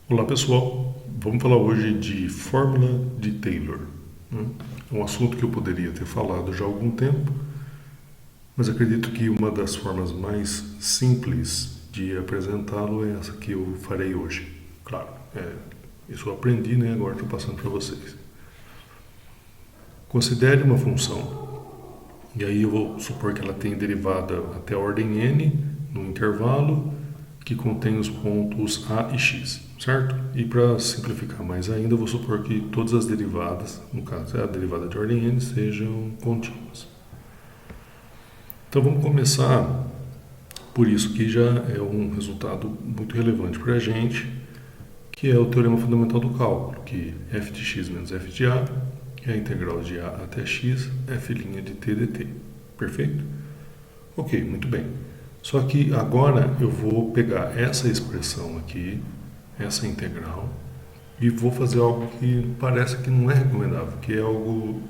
Olá pessoal, vamos falar hoje de fórmula de Taylor. É um assunto que eu poderia ter falado já há algum tempo, mas acredito que uma das formas mais simples de apresentá-lo é essa que eu farei hoje. Claro, isso eu aprendi, né? Agora estou passando para vocês. Considere uma função, e aí eu vou supor que ela tem derivada até a ordem n no intervalo que contém os pontos a e x, certo? E para simplificar mais ainda, eu vou supor que todas as derivadas, no caso a derivada de ordem n, sejam contínuas. Então vamos começar por isso, que já é um resultado muito relevante para a gente, que é o teorema fundamental do cálculo, que f de x menos f de a é a integral de a até x, f' de t dt. Perfeito? Ok, muito bem. Só que agora eu vou pegar essa expressão aqui, essa integral, e vou fazer algo que parece que não é recomendável, que é algo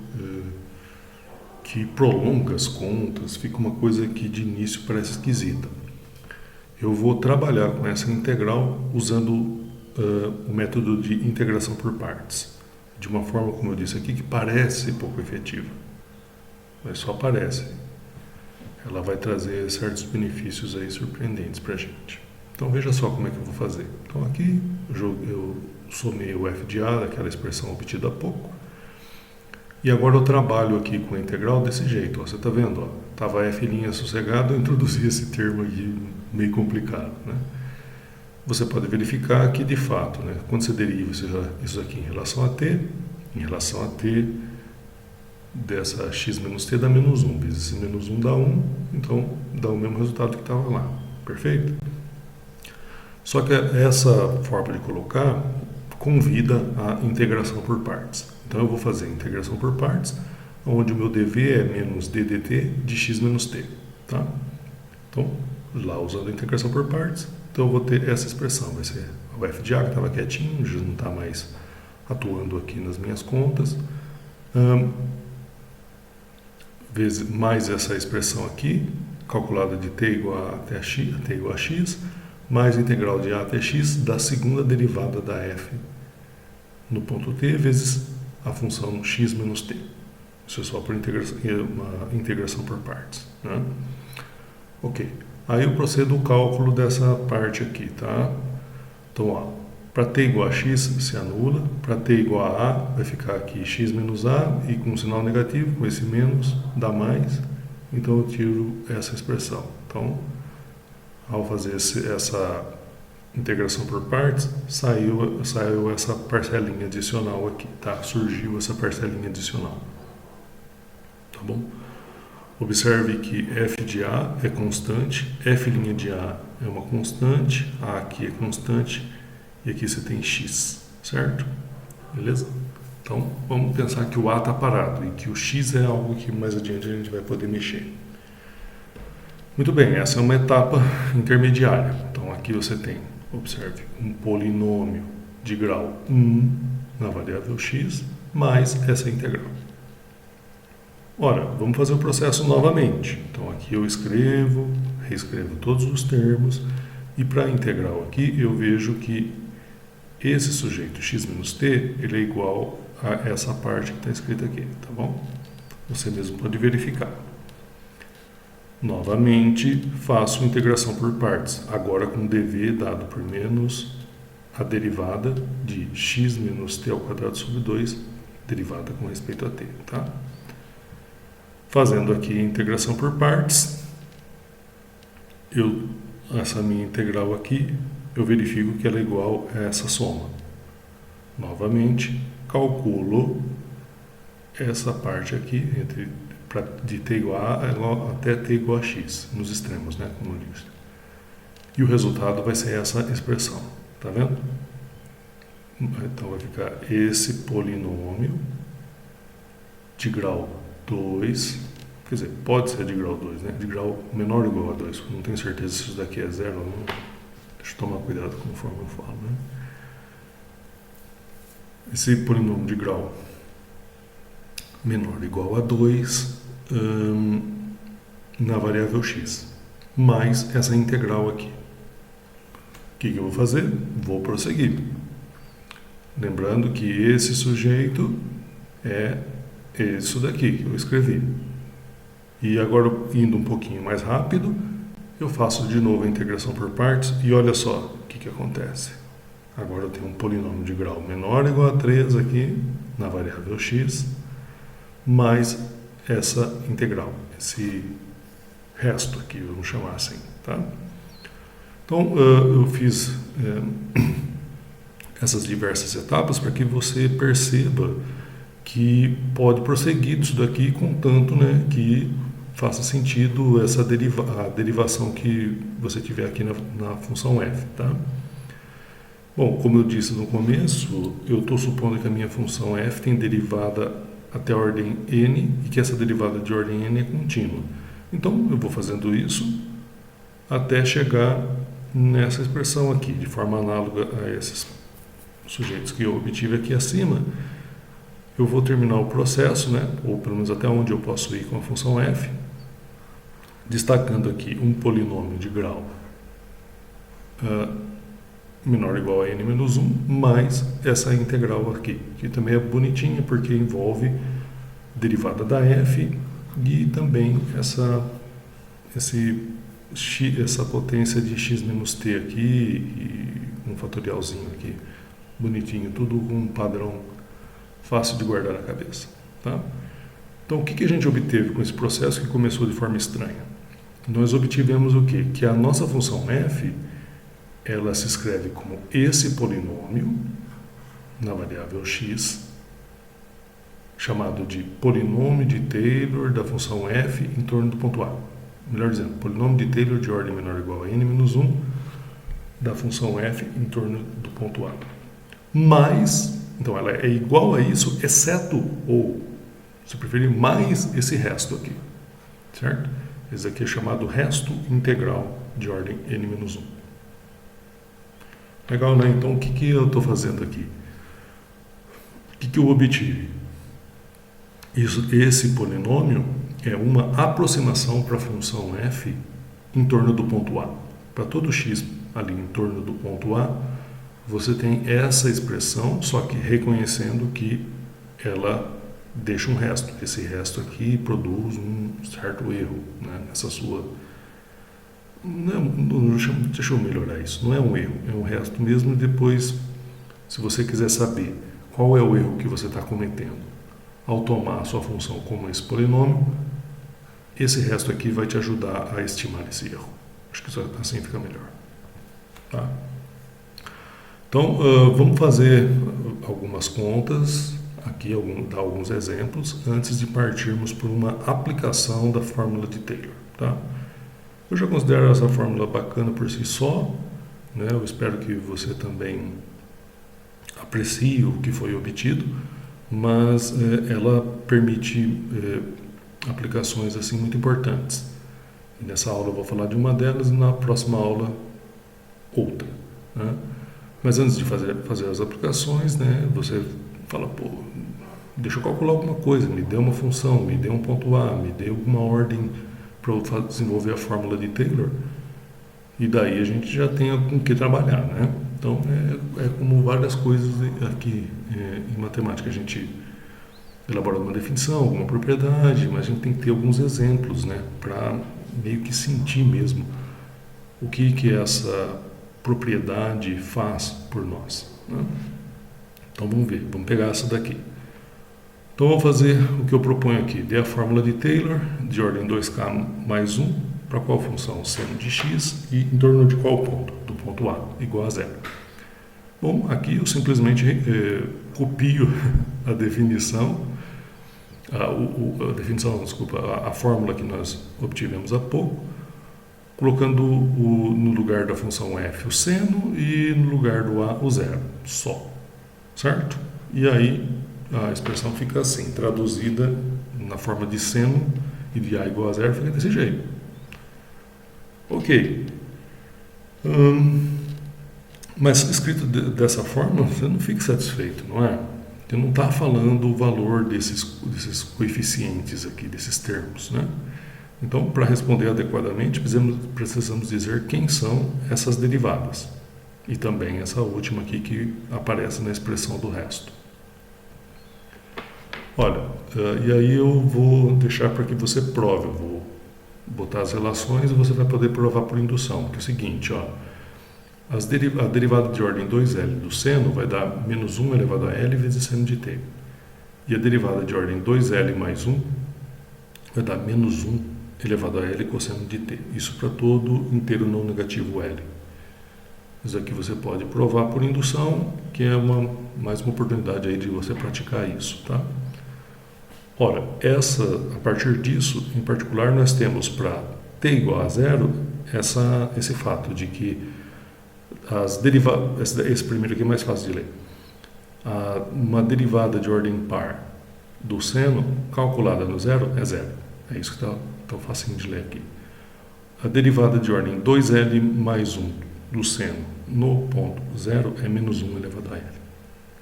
que prolonga as contas, fica uma coisa que de início parece esquisita. Eu vou trabalhar com essa integral usando o método de integração por partes, de uma forma, como eu disse aqui, que parece pouco efetiva, mas só parece. Ela vai trazer certos benefícios aí surpreendentes para a gente. Então veja só como é que eu vou fazer. Então aqui eu somei o f de a, daquela expressão obtida há pouco, e agora eu trabalho aqui com a integral desse jeito. Ó, você está vendo? Estava f' sossegado, eu introduzi esse termo aqui meio complicado, né? Você pode verificar que de fato, né, quando você deriva isso aqui em relação a t, dessa x menos t dá menos 1, vezes esse menos 1 dá 1, então dá o mesmo resultado que estava lá, perfeito? Só que essa forma de colocar convida a integração por partes. Então eu vou fazer a integração por partes, onde o meu dv é menos d dt de x menos t, tá? Então, lá usando a integração por partes, então eu vou ter essa expressão, vai ser o f de a que estava quietinho, já não está mais atuando aqui nas minhas contas, vezes mais essa expressão aqui, calculada de t igual a t igual a x, mais a integral de a até x da segunda derivada da f no ponto t, vezes a função x menos t. Isso é só por uma integração por partes, né? Ok. Aí eu procedo o cálculo dessa parte aqui, tá? Então, ó, para t igual a x se anula, para t igual a vai ficar aqui x menos a, e com um sinal negativo, com esse menos, dá mais, então eu tiro essa expressão. Então, ao fazer essa integração por partes, saiu essa parcelinha adicional aqui, tá? Surgiu essa parcelinha adicional, tá bom? Observe que f de a é constante, f' de a é uma constante, a aqui é constante, e aqui você tem x, certo? Beleza? Então, vamos pensar que o a está parado e que o x é algo que mais adiante a gente vai poder mexer. Muito bem, essa é uma etapa intermediária. Então, aqui você tem, observe, um polinômio de grau 1 na variável x, mais essa integral. Ora, vamos fazer o processo novamente. Então, aqui eu reescrevo todos os termos, e para a integral aqui eu vejo que esse sujeito x menos t, ele é igual a essa parte que está escrita aqui, tá bom? Você mesmo pode verificar. Novamente, faço integração por partes, agora com dv dado por menos a derivada de x menos t ao quadrado sobre 2, derivada com respeito a t, tá? Fazendo aqui a integração por partes, essa minha integral aqui, eu verifico que ela é igual a essa soma. Novamente, calculo essa parte aqui, de t igual a até t igual a x, nos extremos, né, como eu disse. E o resultado vai ser essa expressão, tá vendo? Então vai ficar esse polinômio de grau 2, quer dizer, pode ser de grau 2, né? De grau menor ou igual a 2, não tenho certeza se isso daqui é zero ou não. Deixa eu tomar cuidado conforme eu falo, né? Esse polinômio de grau menor ou igual a 2 na variável x, mais essa integral aqui. O que eu vou fazer? Vou prosseguir. Lembrando que esse sujeito é isso daqui que eu escrevi. E agora, indo um pouquinho mais rápido, eu faço de novo a integração por partes e olha só o que acontece. Agora eu tenho um polinômio de grau menor ou igual a 3 aqui, na variável x, mais essa integral, esse resto aqui, vamos chamar assim, tá? Então, eu fiz essas diversas etapas para que você perceba que pode prosseguir disso daqui, contanto, né, que faça sentido essa a derivação que você tiver aqui na função f, tá? Bom, como eu disse no começo, eu estou supondo que a minha função f tem derivada até a ordem n e que essa derivada de ordem n é contínua. Então, eu vou fazendo isso até chegar nessa expressão aqui, de forma análoga a esses sujeitos que eu obtive aqui acima. Eu vou terminar o processo, né, ou pelo menos até onde eu posso ir com a função f, destacando aqui um polinômio de grau menor ou igual a n menos 1, mais essa integral aqui, que também é bonitinha porque envolve derivada da f e também essa potência de x menos t aqui e um fatorialzinho aqui, bonitinho, tudo com um padrão fácil de guardar na cabeça, tá? Então, o que a gente obteve com esse processo que começou de forma estranha? Nós obtivemos o quê? Que a nossa função f, ela se escreve como esse polinômio na variável x, chamado de polinômio de Taylor da função f em torno do ponto A. Melhor dizendo, polinômio de Taylor de ordem menor ou igual a n menos 1 da função f em torno do ponto A. Mas, então ela é igual a isso, exceto, ou, se preferir, mais esse resto aqui, certo? Esse aqui é chamado resto integral de ordem n menos 1. Legal, né? Então, o que eu estou fazendo aqui? O que eu obtive? Esse polinômio é uma aproximação para a função f em torno do ponto A. Para todo x ali em torno do ponto A, você tem essa expressão, só que reconhecendo que ela deixa um resto. Esse resto aqui produz um certo erro, né, nessa sua... deixa eu melhorar isso. Não é um erro, é um resto mesmo. E depois, se você quiser saber qual é o erro que você está cometendo ao tomar a sua função como esse polinômio, esse resto aqui vai te ajudar a estimar esse erro. Acho que assim fica melhor. Tá? Então, vamos fazer algumas contas aqui, dar alguns exemplos, antes de partirmos por uma aplicação da fórmula de Taylor. Tá? Eu já considero essa fórmula bacana por si só, né? Eu espero que você também aprecie o que foi obtido, mas ela permite aplicações assim muito importantes. E nessa aula eu vou falar de uma delas e na próxima aula outra, né? Mas antes de fazer as aplicações, né, você fala, pô, deixa eu calcular alguma coisa, me dê uma função, me dê um ponto A, me dê alguma ordem para eu desenvolver a fórmula de Taylor, e daí a gente já tem com o que trabalhar, né? Então, é como várias coisas aqui em matemática, a gente elabora uma definição, alguma propriedade, mas a gente tem que ter alguns exemplos, né, para meio que sentir mesmo o que essa propriedade faz por nós, né? Então vamos ver, vamos pegar essa daqui. Então vou fazer o que eu proponho aqui, dê a fórmula de Taylor de ordem 2k mais 1 para qual função? Seno de x e em torno de qual ponto? Do ponto A igual a zero. Bom, aqui eu simplesmente copio a definição, a fórmula que nós obtivemos há pouco, colocando no lugar da função f o seno e no lugar do a o zero, só, certo? E aí a expressão fica assim, traduzida na forma de seno e de a igual a zero, fica desse jeito. Ok. Mas escrito dessa forma, você não fica satisfeito, não é? Você não está falando o valor desses coeficientes aqui, desses termos, né? Então, para responder adequadamente, precisamos dizer quem são essas derivadas. e também essa última aqui que aparece na expressão do resto. Olha, e aí eu vou deixar para que você prove, eu vou botar as relações e você vai poder provar por indução, que é o seguinte, ó, a derivada de ordem 2L do seno vai dar menos 1 elevado a L vezes seno de t. E a derivada de ordem 2L mais 1 vai dar menos 1 elevado a L cosseno de t. Isso para todo inteiro não negativo L. Isso aqui você pode provar por indução, que é mais uma oportunidade aí de você praticar isso, tá? Ora, a partir disso, em particular, nós temos para t igual a zero, esse fato de que as derivadas, esse primeiro aqui é mais fácil de ler, uma derivada de ordem par do seno calculada no zero é zero. É isso que está tão facinho de ler aqui. A derivada de ordem 2L mais 1 do seno no ponto zero é menos 1 elevado a L.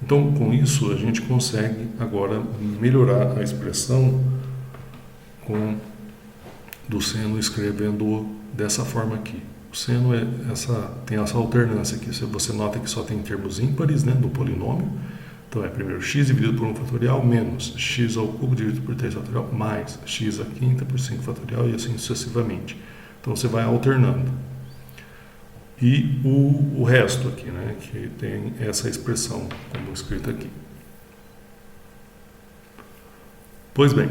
Então, com isso, a gente consegue agora melhorar a expressão do seno escrevendo dessa forma aqui. O seno tem essa alternância aqui. Você nota que só tem termos ímpares, né, do polinômio. Então, é primeiro x dividido por 1 fatorial menos x ao cubo dividido por 3 fatorial mais x à quinta por 5 fatorial e assim sucessivamente. Então, você vai alternando. E o resto aqui, né, que tem essa expressão como escrita aqui. Pois bem,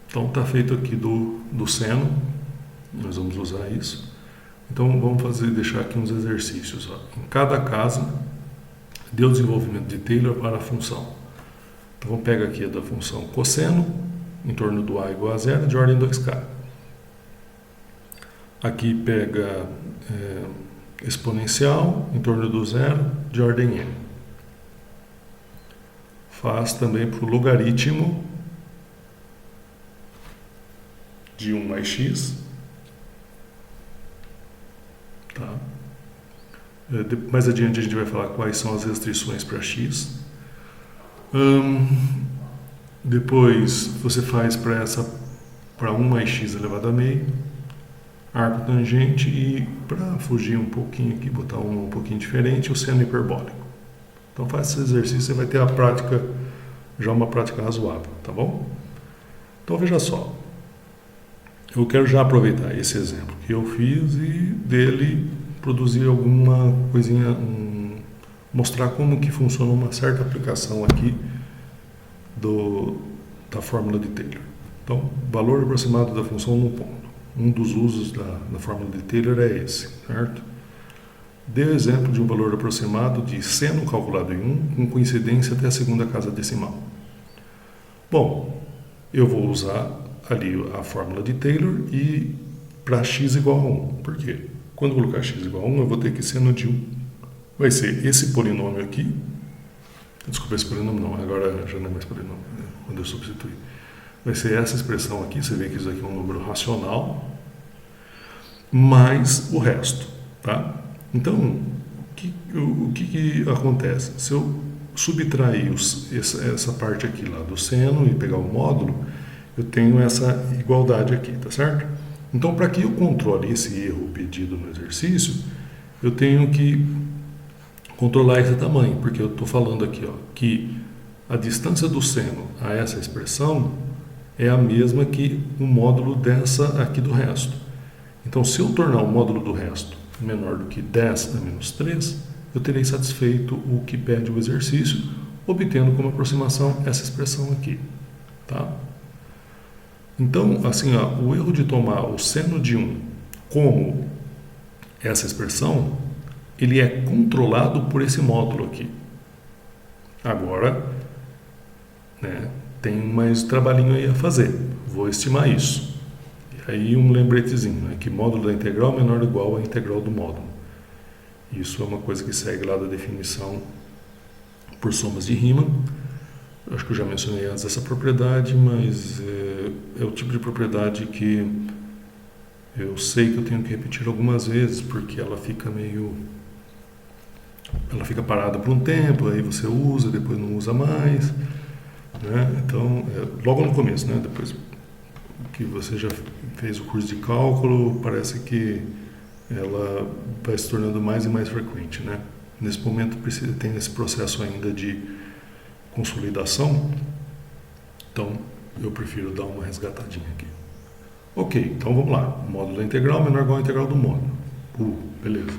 então está feito aqui do seno, nós vamos usar isso. Então vamos deixar aqui uns exercícios. Ó. Em cada caso, dê o desenvolvimento de Taylor para a função. Então vamos pegar aqui a da função cosseno, em torno do A igual a zero, de ordem 2k. Aqui pega exponencial, em torno do zero, de ordem n. Faz também para o logaritmo de 1 mais x. Tá? Mais adiante a gente vai falar quais são as restrições para x. Depois você faz para 1 mais x elevado a meio, arco tangente e, para fugir um pouquinho aqui, botar um pouquinho diferente, o seno hiperbólico. Então faz esse exercício, você vai ter uma prática razoável, tá bom? Então veja só, eu quero já aproveitar esse exemplo que eu fiz e dele produzir alguma coisinha, mostrar como que funciona uma certa aplicação aqui da fórmula de Taylor. Então, valor aproximado da função no ponto. Um dos usos da fórmula de Taylor é esse, certo? Dê o exemplo de um valor aproximado de seno calculado em 1 com coincidência até a segunda casa decimal. Bom, eu vou usar ali a fórmula de Taylor e para x igual a 1. Por quê? Quando eu colocar x igual a 1, eu vou ter que seno de 1 vai ser esse polinômio aqui. Desculpa, esse polinômio não, agora já não é mais polinômio, né? Quando eu substituir. Vai ser essa expressão aqui, você vê que isso aqui é um número racional, mais o resto, tá? Então, o que acontece? Se eu subtrair essa parte aqui lá do seno e pegar o módulo, eu tenho essa igualdade aqui, tá certo? Então, para que eu controle esse erro pedido no exercício, eu tenho que controlar esse tamanho, porque eu estou falando aqui, ó, que a distância do seno a essa expressão é a mesma que o módulo dessa aqui do resto. Então, se eu tornar o módulo do resto menor do que 10 a menos 3, eu terei satisfeito o que pede o exercício, obtendo como aproximação essa expressão aqui. Tá? Então, assim, ó, o erro de tomar o seno de 1 como essa expressão, ele é controlado por esse módulo aqui. Agora, né, tem mais trabalhinho aí a fazer. Vou estimar isso. E aí um lembretezinho, né, que módulo da integral é menor ou igual à integral do módulo. Isso é uma coisa que segue lá da definição por somas de Riemann. Eu acho que eu já mencionei antes essa propriedade, mas é o tipo de propriedade que eu sei que eu tenho que repetir algumas vezes, porque ela fica parada por um tempo, aí você usa, depois não usa mais, né? Então, logo no começo, né? Depois que você já fez o curso de cálculo, parece que ela vai se tornando mais e mais frequente, né? Nesse momento tem esse processo ainda de consolidação, então eu prefiro dar uma resgatadinha aqui. Ok, então vamos lá. O módulo da integral menor ou igual à integral do módulo. Beleza.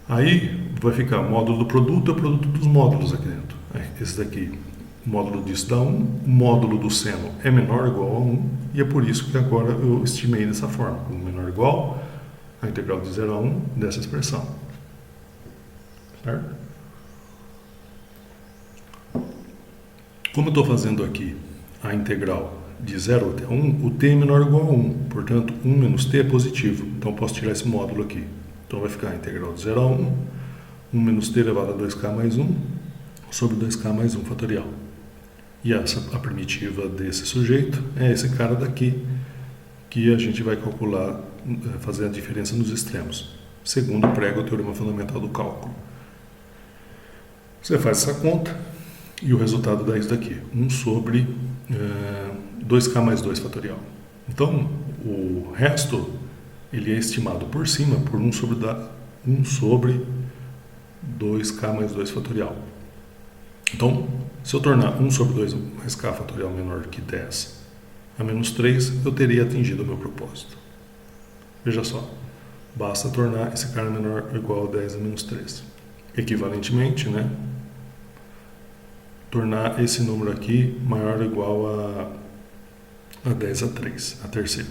Aí vai ficar o módulo do produto é o produto dos módulos aqui dentro. Esse daqui, o módulo disso dá 1, o módulo do seno é menor ou igual a 1, e é por isso que agora eu estimei dessa forma, como menor ou igual a integral de 0 a 1 dessa expressão. Certo? Como eu estou fazendo aqui a integral de 0 até 1, o t é menor ou igual a 1, portanto 1 menos t é positivo, então eu posso tirar esse módulo aqui. Então vai ficar a integral de 0 a 1, 1 menos t elevado a 2k mais 1, sobre 2k mais 1 fatorial. E a primitiva desse sujeito é esse cara daqui, que a gente vai calcular, fazer a diferença nos extremos, segundo prega o teorema fundamental do cálculo. Você faz essa conta e o resultado dá isso daqui, 1 sobre 2k mais 2 fatorial. Então, o resto ele é estimado por cima por 1 sobre 2k mais 2 fatorial. Então, se eu tornar 1 sobre 2 mais k fatorial menor que 10 a menos 3, eu teria atingido o meu propósito. Veja só, basta tornar esse cara menor ou igual a 10 a menos 3. Equivalentemente, né, tornar esse número aqui maior ou igual a 10 a 3, a terceira.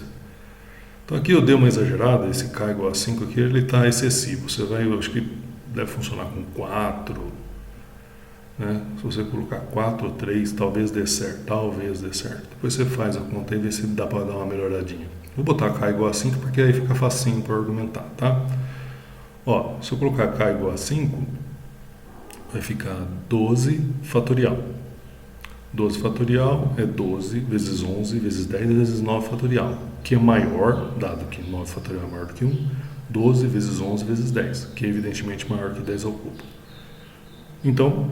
Então aqui eu dei uma exagerada, esse k igual a 5 aqui, ele está excessivo. Você vai, eu acho que deve funcionar com 4, né? Se você colocar 4 ou 3, talvez dê certo, Depois você faz a conta e vê se dá para dar uma melhoradinha. Vou botar k igual a 5 porque aí fica facinho para argumentar, tá? Ó, se eu colocar k igual a 5, vai ficar 12 fatorial. 12 fatorial é 12 vezes 11 vezes 10 vezes 9 fatorial, que é maior, dado que 9 fatorial é maior do que 1, 12 vezes 11 vezes 10, que é evidentemente maior que 10 ao cubo. Então,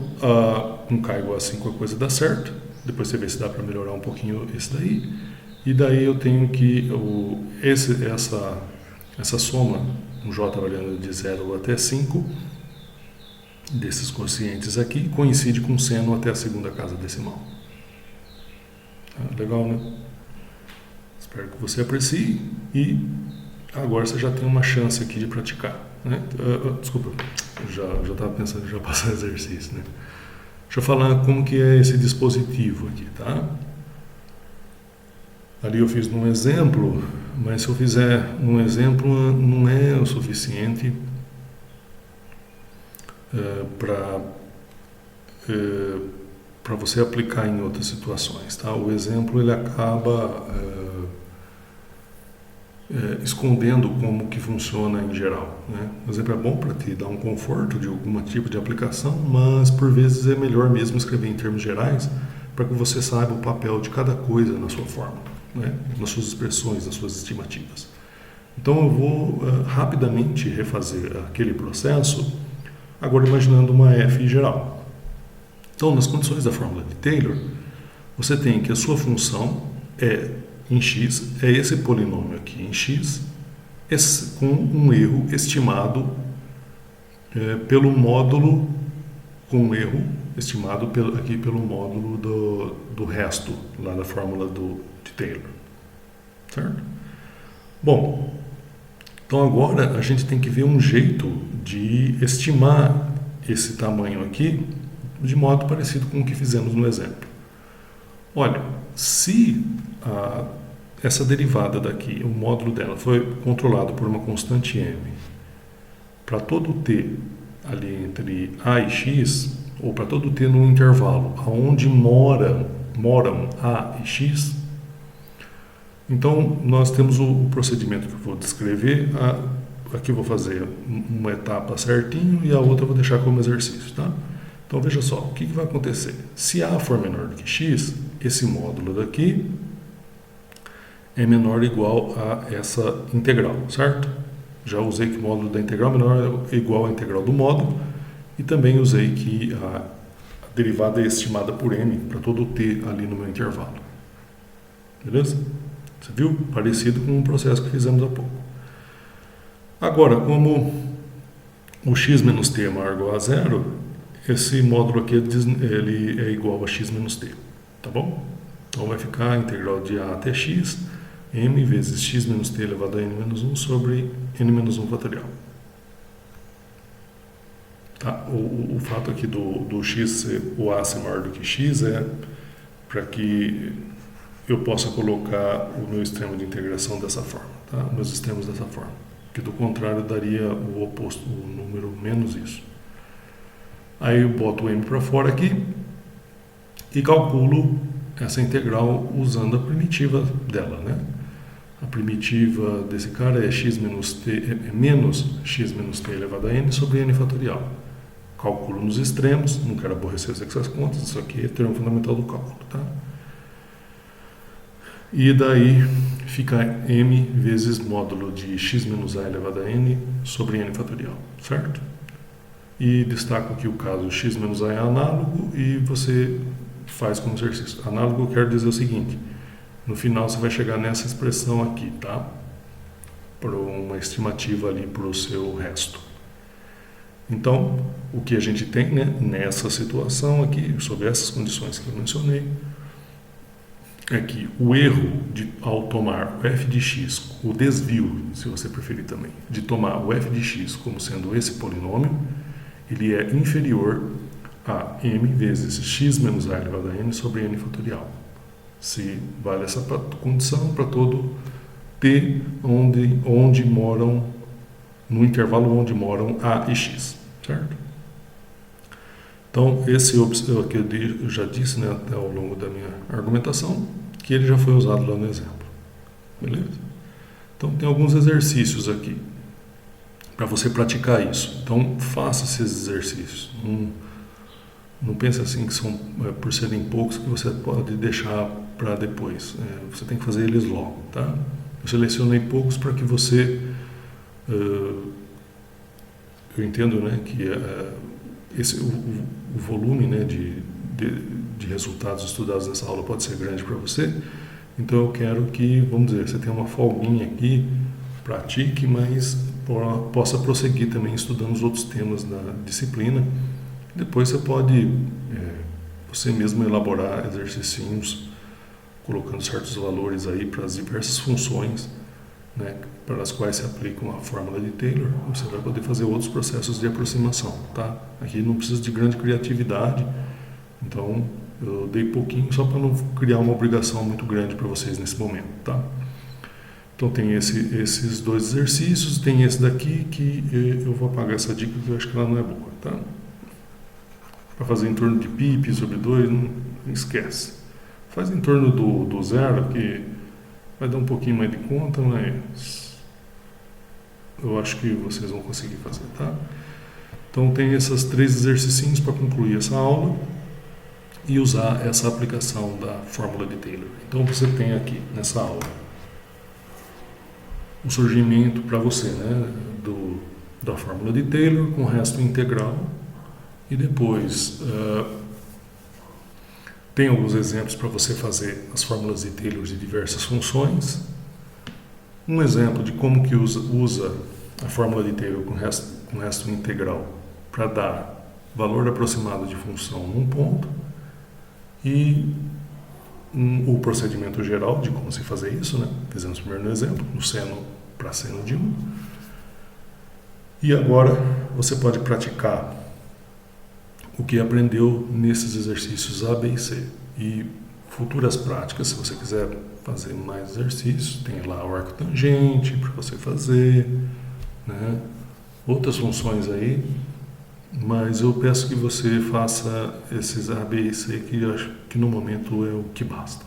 com k igual a 5 a coisa dá certo, depois você vê se dá para melhorar um pouquinho esse daí, e daí eu tenho que, essa soma, um j variando de 0 até 5, desses quocientes aqui, coincide com seno até a segunda casa decimal. Legal, né? Espero que você aprecie e agora você já tem uma chance aqui de praticar, né? Desculpa, já estava pensando em já passar exercício, né? Deixa eu falar como que é esse dispositivo aqui, tá? Ali eu fiz num exemplo, mas se eu fizer um exemplo não é o suficiente para você aplicar em outras situações, tá? O exemplo ele acaba escondendo como que funciona em geral, né? O exemplo é bom para te dar um conforto de algum tipo de aplicação, mas por vezes é melhor mesmo escrever em termos gerais para que você saiba o papel de cada coisa na sua fórmula, né? Nas suas expressões, nas suas estimativas. Então eu vou rapidamente refazer aquele processo, agora imaginando uma f geral. Então, nas condições da fórmula de Taylor, você tem que a sua função em x é esse polinômio aqui em x, com um erro estimado pelo módulo, com um erro estimado aqui pelo módulo do resto, lá da fórmula de Taylor. Certo? Bom, então agora a gente tem que ver um jeito de estimar esse tamanho aqui de modo parecido com o que fizemos no exemplo. Olha, se essa derivada daqui, o módulo dela foi controlado por uma constante m, para todo t ali entre a e x, ou para todo t no intervalo, aonde moram a e x, então nós temos o procedimento que eu vou descrever. Aqui eu vou fazer uma etapa certinho e a outra eu vou deixar como exercício, tá? Então veja só, o que vai acontecer? Se A for menor do que x, esse módulo daqui é menor ou igual a essa integral, certo? Já usei que o módulo da integral menor é igual à integral do módulo e também usei que a derivada é estimada por m para todo o t ali no meu intervalo. Beleza? Você viu? Parecido com o processo que fizemos há pouco. Agora, como o x menos t é maior ou igual a zero, esse módulo aqui ele é igual a x menos t, tá bom? Então vai ficar a integral de a até x, m vezes x menos t elevado a n menos 1 sobre n menos 1 fatorial. Tá? O fato aqui do x, o a ser maior do que x, é para que eu possa colocar o meu extremo de integração dessa forma, tá? Meus extremos dessa forma, que do contrário daria o oposto, o número menos isso. Aí eu boto o m para fora aqui e calculo essa integral usando a primitiva dela, né? A primitiva desse cara é x menos t, é menos x menos t elevado a n sobre n fatorial. Calculo nos extremos, não quero aborrecer essas contas, isso aqui é termo fundamental do cálculo, tá? E daí fica m vezes módulo de x menos a elevado a n sobre n fatorial, certo? E destaco que o caso x menos a é análogo e você faz como exercício. Análogo quer dizer o seguinte: no final você vai chegar nessa expressão aqui, tá? Para uma estimativa ali para o seu resto. Então, o que a gente tem, né, nessa situação aqui, sob essas condições que eu mencionei, é que o erro ao tomar o f de x, o desvio, se você preferir também, de tomar o f de x como sendo esse polinômio, ele é inferior a m vezes x menos a elevado a n sobre n fatorial. Se vale essa condição para todo t onde moram, no intervalo onde moram a e x, certo? Então, esse aqui eu já disse, né, até ao longo da minha argumentação, que ele já foi usado lá no exemplo. Beleza? Então, tem alguns exercícios aqui para você praticar isso. Então, faça esses exercícios. Não pense assim que são, por serem poucos, que você pode deixar para depois. Você tem que fazer eles logo, tá? Eu selecionei poucos para que você... eu entendo, né, que o volume, né, de resultados estudados nessa aula pode ser grande para você. Então, eu quero que, vamos dizer, você tenha uma folguinha aqui, pratique, mas possa prosseguir também estudando os outros temas da disciplina. Depois você pode você mesmo elaborar exercícios colocando certos valores aí para as diversas funções, né, para as quais se aplica uma fórmula de Taylor. Você vai poder fazer outros processos de aproximação, tá? Aqui não precisa de grande criatividade, então eu dei pouquinho só para não criar uma obrigação muito grande para vocês nesse momento, tá? Então tem esses dois exercícios, tem esse daqui que eu vou apagar essa dica porque eu acho que ela não é boa, tá? Para fazer em torno de π sobre 2, não esquece. Faz em torno do zero, que vai dar um pouquinho mais de conta, mas eu acho que vocês vão conseguir fazer, tá? Então tem esses 3 exercícios para concluir essa aula e usar essa aplicação da fórmula de Taylor. Então você tem aqui nessa aula o surgimento para você, né, da fórmula de Taylor com resto integral, e depois tem alguns exemplos para você fazer as fórmulas de Taylor de diversas funções. Um exemplo de como que usa a fórmula de Taylor com resto integral para dar valor aproximado de função num ponto, e o procedimento geral de como se fazer isso, né? Fizemos primeiro no exemplo, no seno para seno de 1. E agora você pode praticar o que aprendeu nesses exercícios A, B e C. E futuras práticas, se você quiser fazer mais exercícios, tem lá o arco tangente para você fazer, né? Outras funções aí, mas eu peço que você faça esses A, B e C, que eu acho que no momento é o que basta.